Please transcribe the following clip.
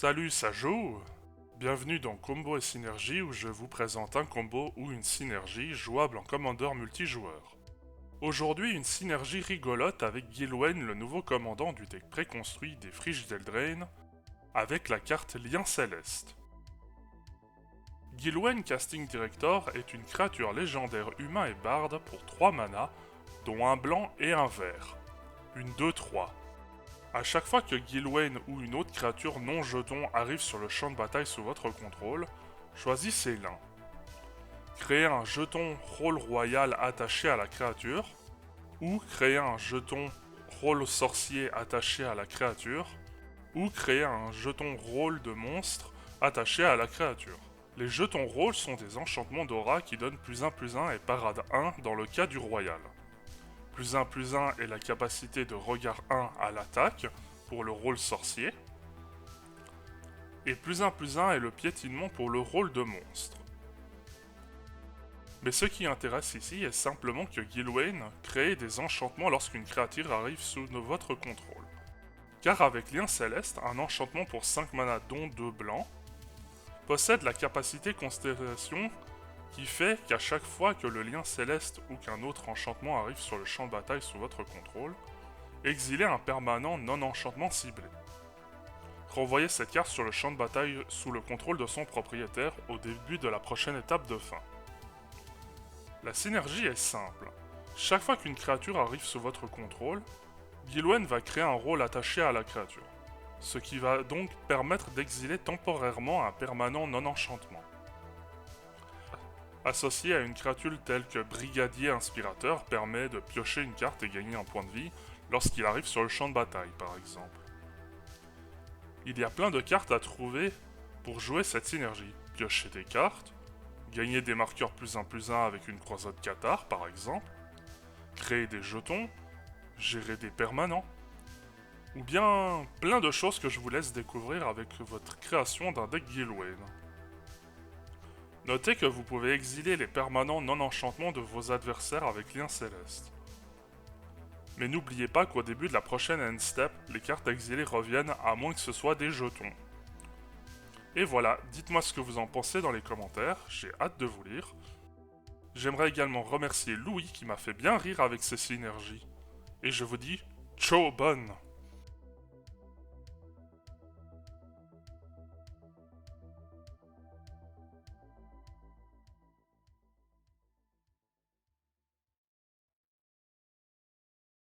Salut, ça joue? Bienvenue dans Combo et Synergie où je vous présente un combo ou une synergie jouable en commandeur multijoueur. Aujourd'hui, une synergie rigolote avec Gilwen, le nouveau commandant du deck préconstruit des Frigidaire Drain, avec la carte Lien Céleste. Gilwen Casting Director est une créature légendaire humain et barde pour 3 mana, dont un blanc et un vert. Une 2-3. À chaque fois que Gilwen ou une autre créature non jeton arrive sur le champ de bataille sous votre contrôle, choisissez l'un. Créez un jeton rôle royal attaché à la créature, ou créez un jeton rôle sorcier attaché à la créature, ou créez un jeton rôle de monstre attaché à la créature. Les jetons rôles sont des enchantements d'aura qui donnent +1/+1 et parade 1 dans le cas du royal. +1/+1 est la capacité de regard 1 à l'attaque pour le rôle sorcier. Et +1/+1 est le piétinement pour le rôle de monstre. Mais ce qui intéresse ici est simplement que Gilwen crée des enchantements lorsqu'une créature arrive sous votre contrôle. Car avec Lien Céleste, un enchantement pour 5 mana dont 2 blancs, possède la capacité Constellation qui fait qu'à chaque fois que le Lien Céleste ou qu'un autre enchantement arrive sur le champ de bataille sous votre contrôle, exilez un permanent non-enchantement ciblé. Renvoyez cette carte sur le champ de bataille sous le contrôle de son propriétaire au début de la prochaine étape de fin. La synergie est simple. Chaque fois qu'une créature arrive sous votre contrôle, Gilwen va créer un rôle attaché à la créature, ce qui va donc permettre d'exiler temporairement un permanent non-enchantement. Associé à une créature telle que Brigadier Inspirateur permet de piocher une carte et gagner un point de vie lorsqu'il arrive sur le champ de bataille par exemple. Il y a plein de cartes à trouver pour jouer cette synergie. Piocher des cartes, gagner des marqueurs +1/+1 avec une croisade Cathare par exemple, créer des jetons, gérer des permanents, ou bien plein de choses que je vous laisse découvrir avec votre création d'un deck Gilwen. Notez que vous pouvez exiler les permanents non-enchantement de vos adversaires avec Lien Céleste. Mais n'oubliez pas qu'au début de la prochaine end step, les cartes exilées reviennent à moins que ce soit des jetons. Et voilà, dites-moi ce que vous en pensez dans les commentaires, j'ai hâte de vous lire. J'aimerais également remercier Louis qui m'a fait bien rire avec ses synergies. Et je vous dis, ciao bonne!